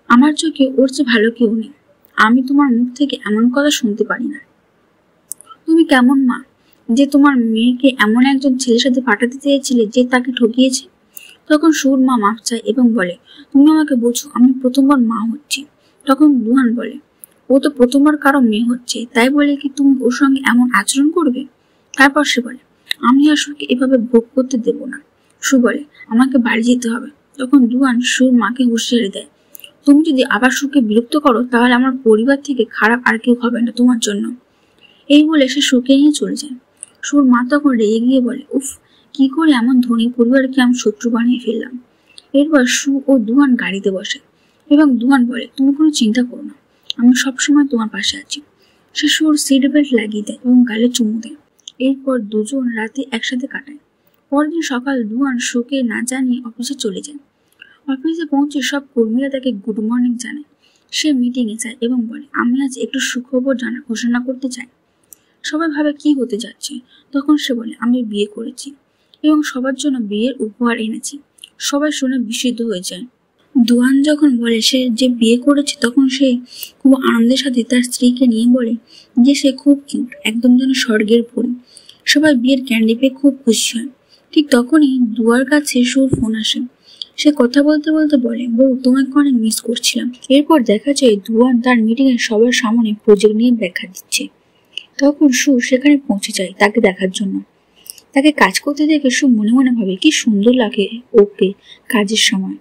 আমার চোখে ওর চেয়ে ভালো কেউ নেই। আমি তোমার মুখ থেকে এমন কথা শুনতে পারি না। তুমি কেমন মা যে তোমার মেয়েকে এমন একজন ছেলের সাথে পাঠাতে চেয়েছিলে যে তাকে ঠকিয়েছে? তখন সুর মা মাফ চায় এবং বলে, তুমি আমাকে বোঝো, আমি প্রথমবার মা হচ্ছি। তখন দুহান বলে, ও তো প্রথমবার কারো মেয়ে হচ্ছে, তাই বলে কি তুমি ওর সঙ্গে এমন আচরণ করবে? তারপর সে বলে, আমি আর সুকে এভাবে ভোগ করতে দেব না। সু বলে, আমাকে বাড়ি যেতে হবে। তখন দুহান সুর মাকে হুঁশিয়ারি দেয়, তুমি যদি আবার সুকে বিরক্ত করো তাহলে আমার পরিবার থেকে খারাপ আর কেউ হবে না তোমার জন্য। এই বলে সে সুকে নিয়ে চলে যায়। সুর মা তখন রেগে গিয়ে বলে, উফ, কি করে এমন ধনী পরিবারকে আমি শত্রু বানিয়ে ফেললাম। এরপর সু ও দুহান গাড়িতে বসে এবং দুহান বলে, তুমি কোনো চিন্তা করো না, আমি সবসময় তোমার পাশে আছি। সে সুর সিট বেল্ট লাগিয়ে দেয় এবং গালে চুমু দেয়। এরপর দুজন রাতে একসাথে কাটায়। পরদিন সকাল দুহান সুকে না জানিয়ে অফিসে চলে যায়। অফিসে পৌঁছে সব কর্মীরা তাকে গুড মর্নিং জানায়। সে মিটিংয়ে যায় এবং বলে, আমি আজ একটু সুখবর ঘোষণা করতে চাই। সবাই ভাবে কি হতে যাচ্ছে। তখন সে বলে, আমি বিয়ে করেছি এবং সবার জন্য বিয়ের উপহার এনেছি। সবাই শুনে বিস্মিত হয়ে যায়। দুয়ান যখন বলে সে যে বিয়ে করেছে, তখন সে খুব আনন্দের সাথে তার স্ত্রীকে নিয়ে বলে যে সে খুব কিউট, একদম যেন স্বর্গের পরী। সবাই বিয়ের ক্যান্ডি পেয়ে খুব খুশি হয়। ঠিক তখনই দুয়ার কাছে সুর ফোন আসে। সে কথা বলতে বলতে বলে, বউ, তোমাকে অনেক মিস করছিলাম। এরপর দেখা যায় দুয়ান তার মিটিংয়ে সবার সামনে প্রজেক্ট নিয়ে ব্যাখ্যা দিচ্ছে। তখন সু সেখানে পৌঁছে যায় তাকে দেখার জন্য। তাকে কাজ করতে দেখে সু মনে মনে ভাবে, কি সুন্দর লাগে ওকে কাজের সময়।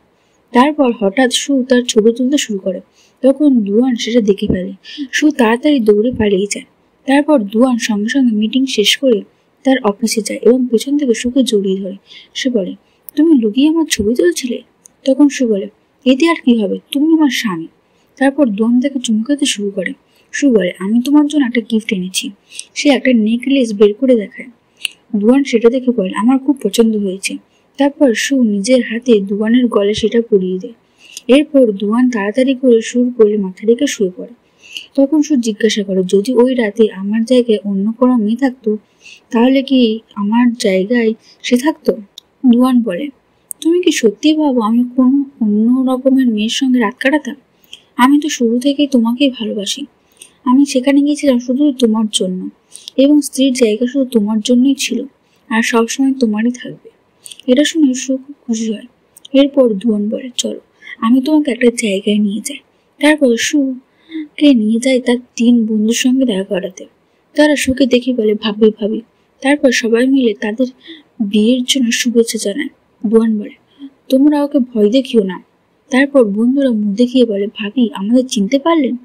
তারপর হঠাৎ সু তার ছবি তুলতে শুরু করে। তখন দুয়ান সেটা দেখে ফেলে। সু তাড়াতাড়ি দৌড়ে পালিয়ে যায়। তারপর দুয়ান সঙ্গে সঙ্গে মিটিং শেষ করে তার অফিসে যায় এবং পেছন থেকে সুকে জড়িয়ে ধরে। সে বলে, তুমি লুকিয়ে আমার ছবি তুলছিলে? তখন সু বলে, এতে আর কি হবে, তুমি আমার স্বামী। তারপর দুয়ান তাকে চুমকাতে শুরু করে। সু বলে, আমি তোমার জন্য একটা গিফট এনেছি। সে একটা নেকলেস বের করে দেখায়। দুয়ান সেটা দেখে বলে, আমার খুব পছন্দ হয়েছে। তারপর সু নিজের হাতে দুয়ানের গলে সেটা পরিয়ে দেয়। এরপর দুয়ান তাড়াতাড়ি করে সুর কোলে মাথা রেখে শুয়ে পড়ে। তখন সু জিজ্ঞাসা করে, যদি ওই রাতে আমার জায়গায় অন্য কোনো মেয়ে থাকতো তাহলে কি আমার জায়গায় সে থাকতো? দুয়ান বলে, তুমি কি সত্যি ভাবো আমি কোনো অন্য রকমের মেয়ের সঙ্গে রাত কাটাতাম? আমি তো শুরু থেকেই তোমাকেই ভালোবাসি। আমি সেখানে গিয়েছিলাম শুধু তোমার জন্য এবং স্ত্রীর জায়গা শুধু তোমার জন্যই ছিল আর সবসময় তোমারই থাকবে। এটা শুনে সু খুব খুশি হয়। এরপর দুয়ান বলে, চলো আমি তোমাকে একটা জায়গায় নিয়ে যাই। তারপর সুকে নিয়ে যায় তার 3 বন্ধুর সঙ্গে দেখা করাতে। তারা সুকে দেখে বলে, ভাবি ভাবি। তারপর সবাই মিলে তাদের বিয়ের জন্য শুভেচ্ছা জানায়। দুয়ান বলে, তোমরা ওকে ভয় দেখিও না। তারপর বন্ধুরা মুখ দেখিয়ে বলে, ভাবি আমাদের চিনতে পারলেন?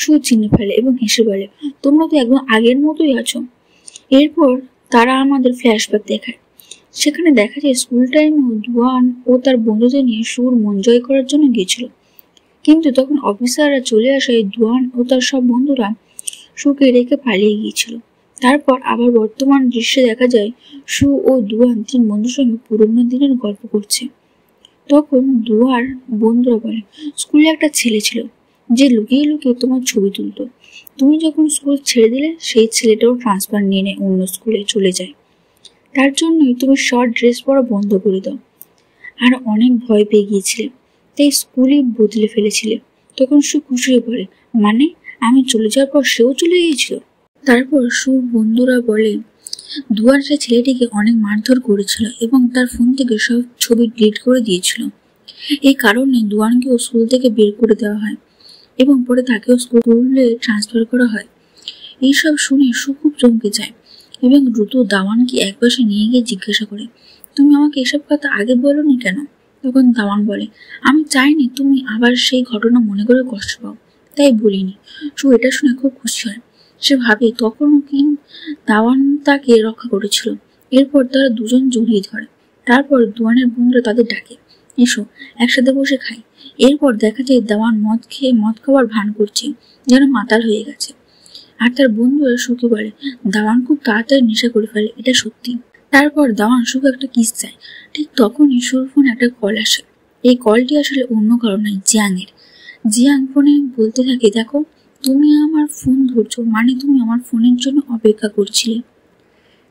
সু চিনে ফেলে এবং হেসে বলে, তোমরা তো একদম আগের মতোই আছো। এরপর তারা আমাদের ফ্ল্যাশব্যাক দেখায়। সেখানে দেখা যায় স্কুল টাইমেও দুয়ান ও তার বন্ধুদের নিয়ে সুর মন জয় করার জন্য গিয়েছিল, কিন্তু তখন অফিসাররা চলে আসায় দুয়ান ও তার সব বন্ধুরা সুকে রেখে পালিয়ে গিয়েছিল। তারপর আবার বর্তমান দৃশ্যে দেখা যায় সু ও দুয়ান 3 বন্ধুর সঙ্গে পুরোনো দিনের গল্প করছে। তখন দুয়ার বন্ধুরা বলে, স্কুলে একটা ছেলে ছিল, যে লুকিয়ে লুকিয়ে তোমার ছবি তুলতো। তুমি যখন স্কুল ছেড়ে দিলে সেই ছেলেটাও ট্রান্সফার নিয়ে নেয়, অন্য স্কুলে চলে যায়। তার জন্যই তুমি শর্ট ড্রেস পরা বন্ধ করে দাও। আর অনেক ভয় পেয়ে গিয়েছিলে, তাই স্কুলই বদলে ফেলেছিলে। তখন সু খুশি হয়ে বলে, মানে আমি চলে যাওয়ার পর সেও চলে গিয়েছিল? তারপর সুর বন্ধুরা বলে দুয়ার সে ছেলেটিকে অনেক মারধর করেছিল এবং তার ফোন থেকে সব ছবি ডিলিট করে দিয়েছিল। এই কারণে দুয়ানকেও স্কুল থেকে বের করে দেওয়া হয় এবং পরে তাকেও স্কুলে ট্রান্সফার করা হয়। এইসব শুনে সু খুব চমকে যায় এবং দ্রুত দাওয়ানকে একপাশে নিয়ে গিয়ে জিজ্ঞাসা করে, তুমি আমাকে এসব কথা আগে বলোনি কেন? তখন দাওয়ান বলে, আমি চাইনি তুমি আবার সেই ঘটনা মনে করে কষ্ট পাও, তাই বলিনি। সু এটা শুনে খুব খুশি হয়। সে ভাবে তখনও কি দাওয়ান তাকে রক্ষা করেছিল। এরপর তারা দুজন জড়িয়ে ধরে। তারপর দুয়ানের বন্ধুরা তাদের ডাকে, এসো একসাথে বসে খাই। এরপর দেখা যায় দাওয়ান মদ খেয়ে মদ খাওয়ার ভান করছে, যেন মাতাল হয়ে গেছে। আর তার বন্ধুরা সুকে বলে দাওয়ান খুব তাড়াতাড়ি নেশা করে ফেলে, এটা সত্যি। তারপর দাওয়ান সুকে একটা কিস চায়। ঠিক তখনই সুর ফোনে একটা কল আসে। এই কলটি আসলে অন্য কারণ নয়, জিয়াংয়ের। জিয়াং ফোনে বলতে থাকে, দেখো তুমি আমার ফোন ধরছো, মানে তুমি আমার ফোনের জন্য অপেক্ষা করছিলে।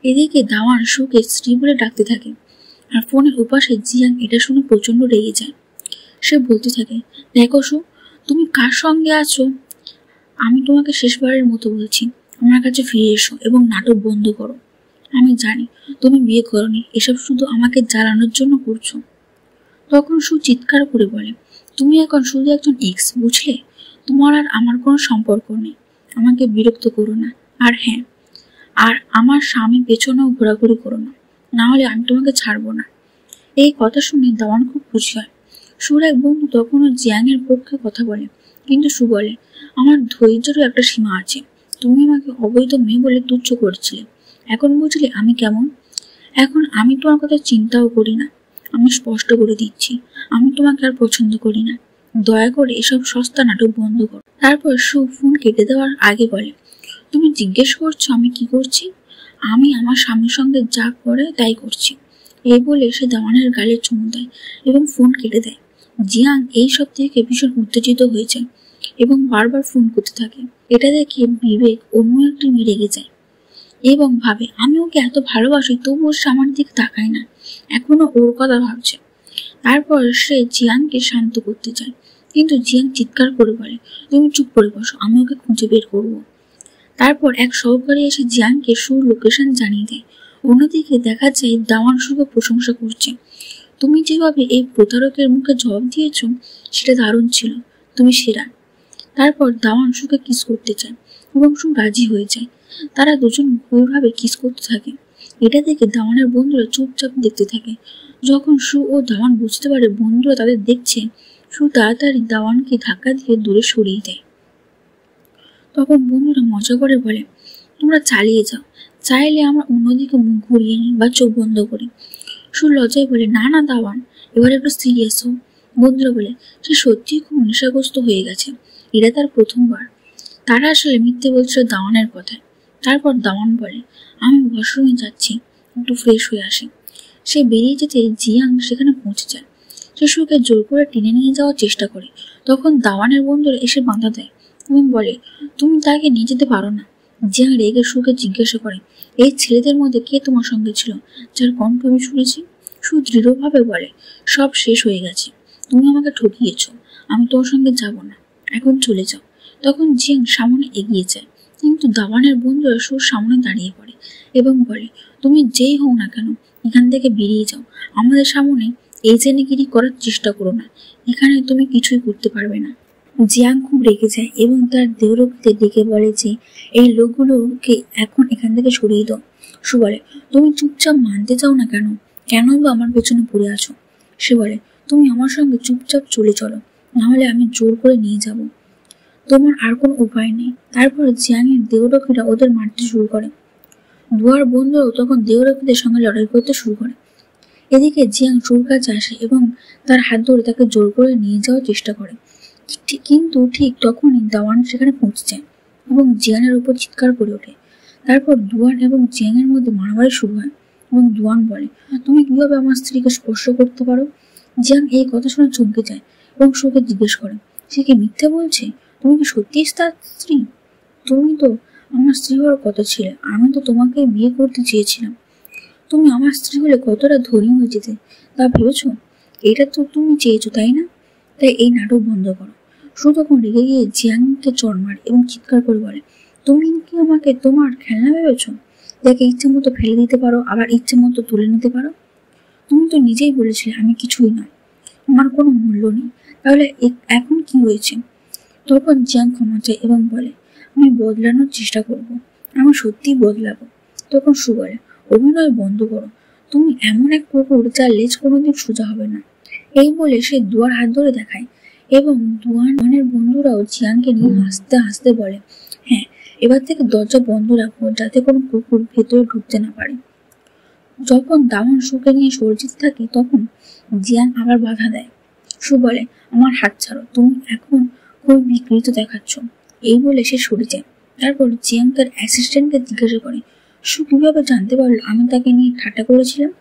এদিকে দাওয়ান সুকে স্ত্রী বলে ডাকতে থাকে। আর ফোনের ওপাশে জিয়াং এটা শুনে প্রচন্ড রেগে যায়। সে বলতে থাকে, দেখো সু, তুমি কার সঙ্গে আছো? আমি তোমাকে শেষবারের মতো বলছি, আমার কাছে ফিরে এসো এবং নাটক বন্ধ করো। আমি জানি তুমি বিয়ে করোনি, এসব শুধু আমাকে জ্বালানোর জন্য করছো। তখন সু চিৎকার করে বলে, তুমি এখন শুধু একজন এক্স, বুঝলে? তোমার আর আমার কোনো সম্পর্ক নেই। আমাকে বিরক্ত করো না। আর হ্যাঁ, আর আমার স্বামী পেছনেও ঘোরাঘুরি করো না, না হলে আমি তোমাকে ছাড়বো না। এই কথা শুনে দাওয়ান খুব খুশি হয়। সুর এক বন্ধু তখনও জিয়াংয়ের পক্ষে কথা বলে, কিন্তু সু বলে, আমার ধৈর্যেরও একটা সীমা আছে। তুমি আমাকে অবৈধ মেয়ে বলে তুচ্ছ করছিলে, এখন বুঝলে আমি কেমন? এখন আমি তোমার কথা চিন্তাও করি না। আমি স্পষ্ট করে দিচ্ছি, আমি তোমাকে আর পছন্দ করি না। দয়া করে এসব সস্তা নাটক বন্ধ করো। তারপর সু ফোন কেটে দেওয়ার আগে বলে, তুমি জিজ্ঞেস করছো আমি কি করছি? আমি আমার স্বামীর সঙ্গে যা করে তাই করছি। এই বলে সে দাওয়ানের গালে চুমু দেয় এবং ফোন কেটে দেয়। জিয়াং এই সব থেকে ভীষণ উত্তেজিত হয়ে যায় এবং বারবার ফোন করতে থাকে। এটা দেখে বিবেক অন্য একটি মেয়ে রেগে যায় এবং ভাবে, আমি ওকে এত ভালোবাসি তবুও সে আমার দিকে তাকায় না, এখনো ওর কথা ভাবছে। তারপর সে জিয়াংকে শান্ত করতে চায়, কিন্তু জিয়াং চিৎকার করে বলে, তুমি চুপ করে বসো, আমি ওকে খুঁজে বের করবো। তারপর এক সহকারী এসে জিয়াংকে সুর লোকেশন জানিয়ে দেয়। অন্যদিকে দেখা যায় দাওয়ান সুকে প্রশংসা করছে, তুমি যেভাবে এই প্রতারকের মুখে জবাব দিয়েছ সেটা দারুণ ছিল, তুমি সেরা। তারপর দাওয়ান সুকে কিস করতে চায় এবং সু রাজি হয়ে যায়। তারা দুজন গভীরভাবে কিস করতে থাকে। এটা দেখে দাওয়ানের বন্ধুরা চুপচাপ দেখতে থাকে। যখন সু ও দাওয়ান বুঝতে পারে বন্ধুরা তাদের দেখছে, সু তাড়াতাড়ি দাওয়ানকে ধাক্কা দিয়ে দূরে সরিয়ে দেয়। তখন বন্ধুরা মজা করে বলে, তোমরা চালিয়ে যাও, চাইলে আমরা অন্যদিকে মুখ ঘুরিয়ে নিই বা চোখ বন্ধ করি। সু লজ্জায় বলে, না না দাওয়ান, এবার একটু সিরিয়াস হও। বন্ধুরা বলে, সে সত্যিই খুব নেশাগ্রস্ত হয়ে গেছে, এটা তার প্রথমবার। তারা আসলে মিথ্যে বলছিল দাওয়ানের কথায়। তারপর দাওয়ান বলে, আমি ওয়াশরুমে যাচ্ছি, একটু ফ্রেশ হয়ে আসি। সে বেরিয়ে যেতে জিয়াং সেখানে পৌঁছে যায়। সে সুকে জোর করে টেনে নিয়ে যাওয়ার চেষ্টা করে। তখন দাওয়ানের বন্ধুরা এসে বাধা দেয় এবং বলে, তুমি তাকে নিয়ে যেতে পারো না। জিয়াং রেগে সুকে জিজ্ঞাসা করে, এই ছেলেদের মধ্যে কে তোমার সঙ্গে ছিল, যার কণ্ঠ আমি শুনেছি? সু দৃঢ়ভাবে বলে, সব শেষ হয়ে গেছে, তুমি আমাকে ঠকিয়েছ, আমি তোর সঙ্গে যাব না, এখন চলে যাও। তখন জিয়াং সামনে এগিয়ে যায়, কিন্তু দাওয়ানের বন্ধুরা সুর সামনে দাঁড়িয়ে পড়ে এবং বলে, তুমি যেই হও না কেন এখান থেকে বেরিয়ে যাও, আমাদের সামনে এজেন্টগিরি করার চেষ্টা করো না, এখানে তুমি কিছুই করতে পারবে না। জিয়াং খুব রেগে যায় এবং তার দেহরক্ষীদের ডেকে বলে যে এই লোকগুলোকে এখন এখান থেকে সরিয়ে দাও। সু বলে, তুমি চুপচাপ মানতে চাও না কেন, কেন বা আমার পেছনে পড়ে আছো? সে বলে, তুমি আমার সঙ্গে চুপচাপ চলে চলো, নাহলে আমি জোর করে নিয়ে যাব, তোমার আর কোনো উপায় নেই। তারপর জিয়াংয়ের দেহরক্ষীরা ওদের মারতে শুরু করে। দুয়ার বন্ধুরাও তখন দেহরক্ষীদের সঙ্গে লড়াই করতে শুরু করে। এদিকে জিয়াং সুর কাছে আসে এবং তার হাত ধরে তাকে জোর করে নিয়ে যাওয়ার চেষ্টা করে, কিন্তু ঠিক তখনই দাওয়ান সেখানে পৌঁছে যায় এবং জিয়ানের উপর চিৎকার করে ওঠে। তারপর দুয়ান এবং জিয়াংয়ের মধ্যে মারামারি শুরু হয় এবং দুয়ান বলে, তুমি কিভাবে আমার স্ত্রীকে স্পর্শ করতে পারো? জিয়াং এই কথা শুনে চমকে যায় এবং সুকে জিজ্ঞেস করে, সে কি মিথ্যে বলছে? তুমি কি সত্যি তার স্ত্রী? তুমি তো আমার স্ত্রী হওয়ার কথা ছিল, আমি তো তোমাকে বিয়ে করতে চেয়েছিলাম। তুমি আমার স্ত্রী হলে কতটা ধনী হয়ে যেতে তা ভেবেছো? এটা তো তুমি চেয়েছো, তাই না? তাই এই নাটক বন্ধ করো। সু তখন রেগে গিয়ে জিয়াংকে চড় মারে এবং চিৎকার করে বলে, তুমি কি আমাকে তোমার খেলনা ভেবেছো, যাকে ইচ্ছে মতো ফেলে দিতে পারো আবার ইচ্ছে মতো তুলে নিতে পারো? তুমি তো নিজেই বলেছিলে আমি কিছুই নয়, আমার কোনো মূল্য নেই। তাহলে এখন কি হয়েছে? তখন জিয়াং ক্ষমা চায় এবং বলে, আমি বদলানোর চেষ্টা করব, আমি সত্যিই বদলাবো। তখন সু বলে, অভিনয় বন্ধ করো, তুমি এমন এক কুকুর যার লেজ কোনোদিন সোজা হবে না। এই বলে সে দুয়ার হাত ধরে দেখায় এবং দুয়ানের বন্ধুরাও জিয়াংকে নিয়ে হাসতে হাসতে বলে, হ্যাঁ, এবার থেকে দরজা বন্ধ রাখবো যাতে কোনো কুকুর ভেতরে ঢুকতে না পারে। যখন দাওয়ান সুকে নিয়ে সজ্জিত থাকে তখন জিয়াং আবার বাধা দেয়। সু বলে, আমার হাত ছাড়ো, তুমি এখন খুব বিকৃত দেখাচ্ছ। এই বলে সে সরে যায়। তারপর জিয়াং তার অ্যাসিস্ট্যান্টকে জিজ্ঞাসা করে, সু কিভাবে জানতে পারলো আমি তাকে নিয়ে ঠাট্টা করেছিলাম?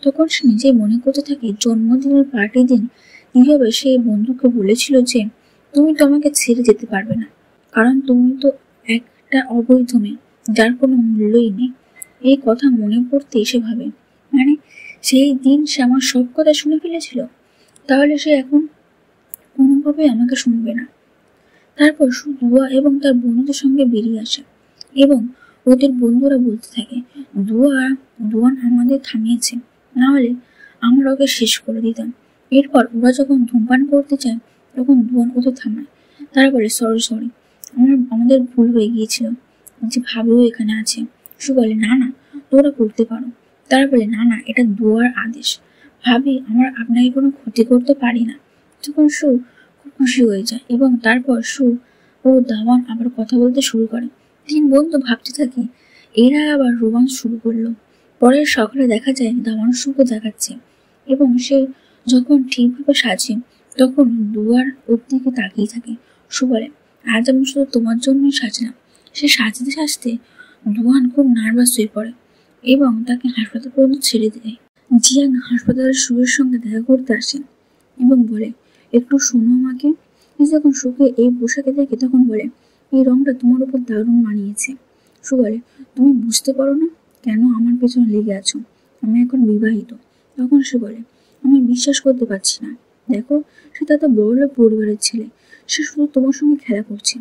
তখন সে নিজেই মনে করতে থাকে জন্মদিনের পার্টির দিন কিভাবে সে বন্ধুকে বলেছিল যে তুমি তো আমাকে ছেড়ে যেতে পারবে না, কারণ তুমি তো একটা অবৈধ মেয়ে যার কোনো মূল্যই নেই। এই কথা মনে পড়তে এসে ভাবে, মানে সেই দিন সে আমার সব কথা শুনে ফেলেছিল, তাহলে সে এখন কোনোভাবেই আমাকে শুনবে না। তারপর সু দুয়া এবং তার বন্ধুদের সঙ্গে বেরিয়ে আসে এবং ওদের বন্ধুরা বলতে থাকে, দুয়ান আমাদের থামিয়েছে, না হলে আমরা ওকে শেষ করে দিতাম। এরপর ওরা যখন ধূমপান করতে চায় তখন দুয়ান ওদের থামায়। তারা বলে, সরি, আমাদের ভুল হয়ে গিয়েছিল যে ভাবিও এখানে আছে। সু বলে, না তোরা করতে পারো। তারা বলে, না এটা দুয়ার আদেশ, ভাবি আমরা আপনাকে কোনো ক্ষতি করতে পারি না। তখন সু খুব খুশি হয়ে যায় এবং তারপর সু ও দাওয়ান আবার কথা বলতে শুরু করে। তিন বন্ধু ভাবতে থাকে এরা আবার রোমান্স শুরু করলো। পরের সকালে দেখা যায় দাওয়ান সুকে দেখাচ্ছে এবং সে যখন ঠিকভাবে সাজে তখন দুয়ার ওর দিকে তাকিয়ে থাকে। সু বলে, আজ আমি শুধু তোমার জন্যই সাজলাম। সে সাজতে সাজতে দুয়ান খুব নার্ভাস হয়ে পড়ে এবং তাকে হাসপাতাল পর্যন্ত ছেড়ে দেয়। জিয়াং হাসপাতালের সুয়ের সঙ্গে দেখা করতে আসে এবং বলে, একটু শোনো আমাকে। যখন সুকে এই পোশাকে দেখে তখন বলে, এই রংটা তোমার উপর দারুণ মানিয়েছে। সু বলে, তুমি বুঝতে পারো না কেন আমার পেছনে লেগে আছো, আমি এখন বিবাহিত। তখন সে বলে, আমি বিশ্বাস করতে পারছি না। দেখো, সে তাতে বড়লোক পরিবারের ছেলে, সে শুধু তোমার সঙ্গে খেলা করছে,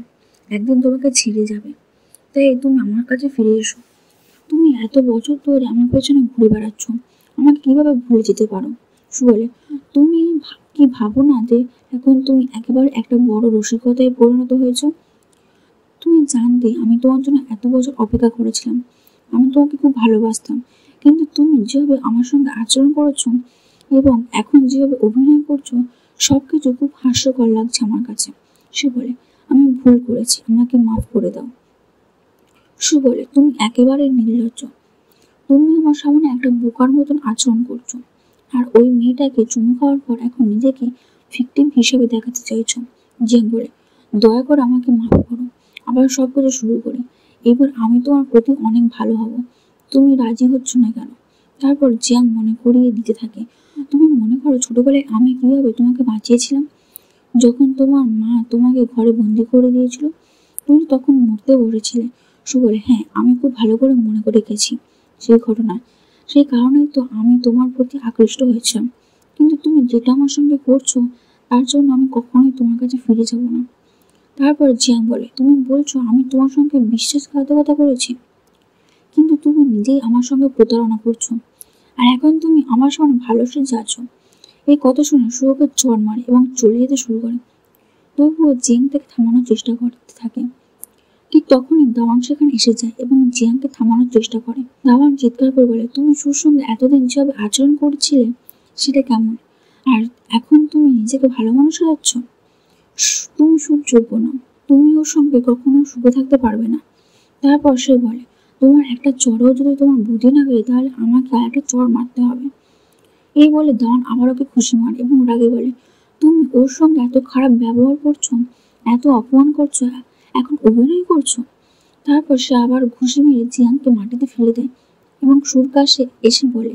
একদিন তোমাকে ছেড়ে যাবে। তাই তুমি আমার কাছে ফিরে এসো। তুমি এত বছর ধরে আমার পেছনে ঘুরে বেড়াচ্ছ, আমাকে কিভাবে ভুলে যেতে পারো? সু বলে, তুমি কি ভাবো না যে এখন তুমি একেবারে একটা বড় রসিকতায় পরিণত হয়েছ? তুমি জানতে আমি তোমার জন্য এত বছর অপেক্ষা করেছিলাম, আমি তোমাকে খুব ভালোবাসতাম, কিন্তু তুমি যেভাবে আমার সঙ্গে আচরণ করেছো এবং এখন যেভাবে অভিনয় করছো সবকিছু খুব হাস্যকর লাগছে আমার কাছে। সে বলে, আমি ভুল করেছি, আমাকে মাফ করে দাও। সু বলে, তুমি একেবারে নির্লজ্জ, তুমি আমার সামনে একটা বোকার মতন আচরণ করছো আর ওই মেয়েটাকে চুমু খাওয়ার পর এখন নিজেকে ভিকটিম হিসেবে দেখাতে চাইছো। জিয়াং বলে, দয়া করে আমাকে মাফ করো, আবার সবকিছু শুরু করি। এবার আমি তোমার প্রতি অনেক ভালো হব, তুমি রাজি হচ্ছ না কেন? তারপর জিয়াং মনে করিয়ে দিতে থাকে, তুমি মনে করো ছোটবেলায় আমি কিভাবে তোমাকে বাঁচিয়েছিলাম, যখন তোমার মা তোমাকে ঘরে বন্দি করে দিয়েছিল, তুমি তখন মরতে বসেছিলে। সু বলে, হ্যাঁ, আমি খুব ভালো করে মনে করে গেছি সেই ঘটনা, সেই কারণেই তো আমি তোমার প্রতি আকৃষ্ট হয়েছিলাম, কিন্তু তুমি যেটা আমার সঙ্গে করছো তার জন্য আমি কখনোই তোমার কাছে ফিরে যাব না। তারপর জিয়াং বলে, তুমি বলছো আমি তোমার সঙ্গে বিশ্বাসঘাতকতা করেছি, কিন্তু তুমি নিজেই আমার সঙ্গে প্রতারণা করছো, আর এখন তুমি আমার সামনে ভালো সে যাচ্ছ। এই কথা শুনে সুকে চড় মারে এবং চলে যেতে শুরু করে। তবুও জিয়াং তাকে থামানোর চেষ্টা করতে থাকে। ঠিক তখনই দাওয়ান সেখানে এসে যায় এবং জিয়াংকে থামানোর চেষ্টা করে। দাওয়ান চিৎকার করে বলে, তুমি সুর সঙ্গে এতদিন যেভাবে আচরণ করছিলে সেটা কেমন, আর এখন তুমি নিজেকে ভালো মানুষ হচ্ছ? তুমি সুর যোগ্য না, তুমি ওর সঙ্গে কখনো সুখে থাকতে পারবে না। তারপর সে বলে, তোমার একটা চড়ও যদি তোমার বুদ্ধি না বেরোয় তাহলে আমাকে আর একটা চড় মারতে হবে। এই বলে দাওয়ান আবার ওকে খুশি মারে এবং রাগে বলে, তুমি ওর সঙ্গে এত খারাপ ব্যবহার করছো, এত অপমান করছো, এখন অভিনয় করছো? তারপর সে আবার ঘুষি মেরে জিয়াংকে মাটিতে ফেলে দেয় এবং সুর কাছে এসে বলে,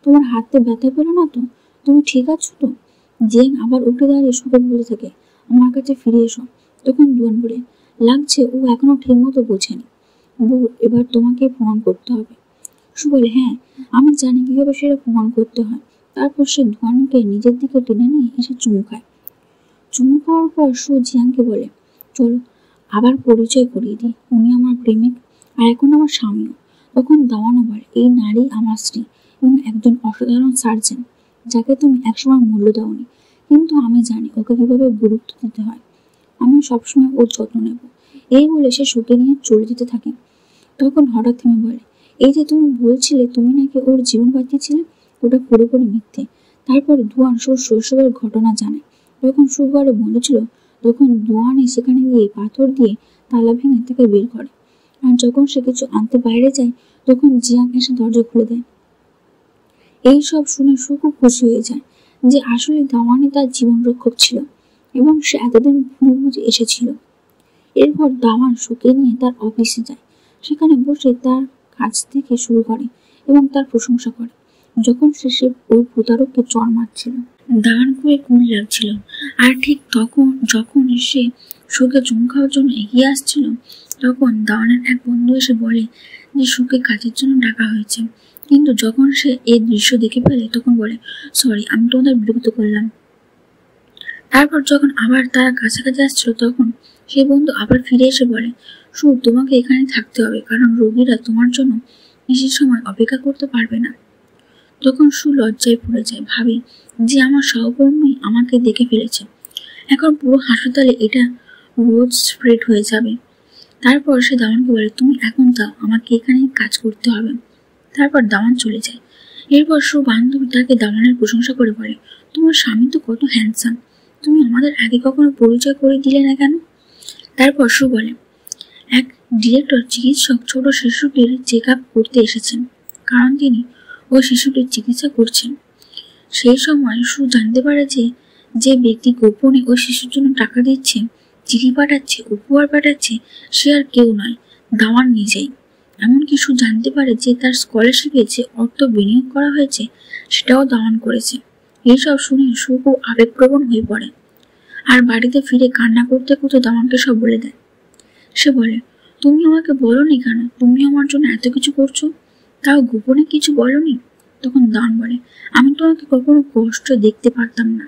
তোমার হাতে ব্যথা পেল না তো? তুমি ঠিক আছো তো? জিয়াং আবার উঠে দাঁড়িয়ে সুকে বলতে থাকে, আমার কাছে ফিরে এসো, তখন দুয়ান বলে, লাগছে ও এখনো ঠিক মতো বোঝেনি। বউ, এবার তোমাকে প্রমাণ করতে হবে। সু বলে, হ্যাঁ, আমি জানি কিভাবে সেটা প্রমাণ করতে হয়। তারপর সে দুয়ানকে নিজের দিকে টেনে নিয়ে এসে চুমু খায়। চুমু খাওয়ার পর সু জিয়ানকে বলে, চলো আবার পরিচয় করিয়ে দিই, উনি আমার প্রেমিক আর এখন আমার স্বামীও। তখন দাওয়ানও বলে, এই নারী আমার স্ত্রী এবং একজন অসাধারণ সার্জন, যাকে তুমি একসময় মূল্য দাওনি, কিন্তু আমি জানি ওকে কিভাবে গুরুত্ব দিতে হয়। আমি সবসময় ওর যত্ন নেব। এই বলে সে সুকে নিয়ে চলে যেতে থাকে। তখন হঠাৎ থেমে বলে, এই যে তুমি বলছিলে তুমি নাকি ওর জীবন বাঁচিয়েছিলে, ওটা পুরোপুরি মিথ্যে। তারপর দুয়ান সুর শৈশবের ঘটনা জানায়। যখন সু ঘরে বন্ধ ছিল, তখন দুয়ানে সেখানে গিয়ে পাথর দিয়ে তালা ভেঙে তাকে বের করে। আর যখন সে কিছু আনতে বাইরে যায়, তখন জিয়াং এসে দরজা খুলে দেয়। এই সব শুনে সু খুব খুশি হয়ে যায় যে আসলে দাওয়ানি তার জীবন রক্ষক ছিল এবং সে এতদিন ভুলে বুঝে এসেছিল। এরপর দাওয়ান সুকে নিয়ে তার অফিসে যায়। সেখানে বসে তার কাজ থেকে শুরু করে এবং তার প্রশংসা করে। যখন সে ওই প্রতারককে চড় মারছিল, দাওয়ান খুবই কুল লাগছিল। আর ঠিক তখন যখন সে সুকে চুমু খাওয়ার জন্য এগিয়ে আসছিল, তখন দাওয়ানের এক বন্ধু এসে বলে যে সুকে কাজের জন্য ডাকা হয়েছে। কিন্তু যখন সে এই দৃশ্য দেখে ফেলে, তখন বলে, সরি, আমি তোমাদের বিরক্ত করলাম। তারপর যখন আবার তারা কাছাকাছি আসছিল, তখন সেই বন্ধু আবার ফিরে এসে বলে, সু, তোমাকে এখানে থাকতে হবে, কারণ রোগীরা তোমার জন্য বেশি সময় অপেক্ষা করতে পারবে না। তখন সু লজ্জায় পড়ে যায়, ভাবি যে আমার সহকর্মী আমাকে দেখে ফেলেছে। এখন পুরো হাসপাতালে এটা রোজ স্প্রেড হয়ে যাবে। তারপর সে দাওয়ানকে বলে, তুমি এখন যাও, আমাকে এখানে কাজ করতে হবে। তারপর দাওয়ান চলে যায়। এরপর সু বান্ধবী তাকে দাওয়ানের প্রশংসা করে বলে, তোমার স্বামী তো কত হ্যান্ডসাম, তুমি আমাদের আগে কখনো পরিচয় করে দিলে না কেন? তারপর সু বলে, এক ডিরেক্টর চিকিৎসক ছোট শিশুটির চেক আপ করতে এসেছেন, কারণ তিনি ওই শিশুটির চিকিৎসা করছেন। সেই সময় সু জানতে পারে যে যে ব্যক্তি গোপনে ওই শিশুর জন্য টাকা দিচ্ছে, চিঠি পাঠাচ্ছে, উপহার পাঠাচ্ছে, সে আর কেউ নয়, দাওয়ান নিজেই। এমনকি সু জানতে পারে যে তার স্কলারশিপে যে অর্থ বিনিয়োগ করা হয়েছে, সেটাও দাওয়ান করেছে। এইসব শুনে সু খুব আবেগপ্রবণ হয়ে পড়ে আর বাড়িতে ফিরে কান্না করতে করতে দাওয়ানকে সব বলে দেয়। সে বলে, তুমি আমাকে বলোনি কেন তুমি আমার জন্য এত কিছু করছো, তাও গোপনে কিছু বলনি? তখন দাওয়ান বলে, আমি তোমাকে কখনো কষ্ট দেখতে পারতাম না,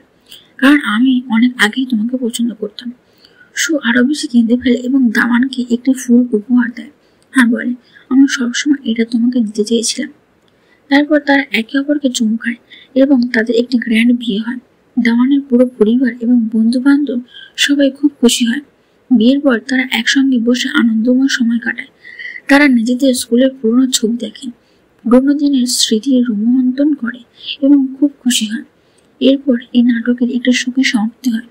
কারণ আমি অনেক আগেই তোমাকে পছন্দ করতাম। সু আরো বেশি কেঁদে ফেলে এবং দাওয়ানকে একটি ফুল উপহার দেয় আর বলে, আমি সবসময় এটা তোমাকে দিতে চেয়েছিলাম। তারপর তারা একে অপরকে চুমু খায় এবং তাদের একটি গ্র্যান্ড বিয়ে হয়। দাওয়ানের পুরো পরিবার এবং বন্ধু বান্ধব সবাই খুব খুশি হয়। বিয়ের পর তারা একসঙ্গে বসে আনন্দময় সময় কাটায়। তারা নিজেদের স্কুলের পুরনো ছবি দেখে, পুরনো দিনের স্মৃতি রোমন্থন করে এবং খুব খুশি হয়। এরপর এই নাটকের একটি সুখী সমাপ্তি হয়।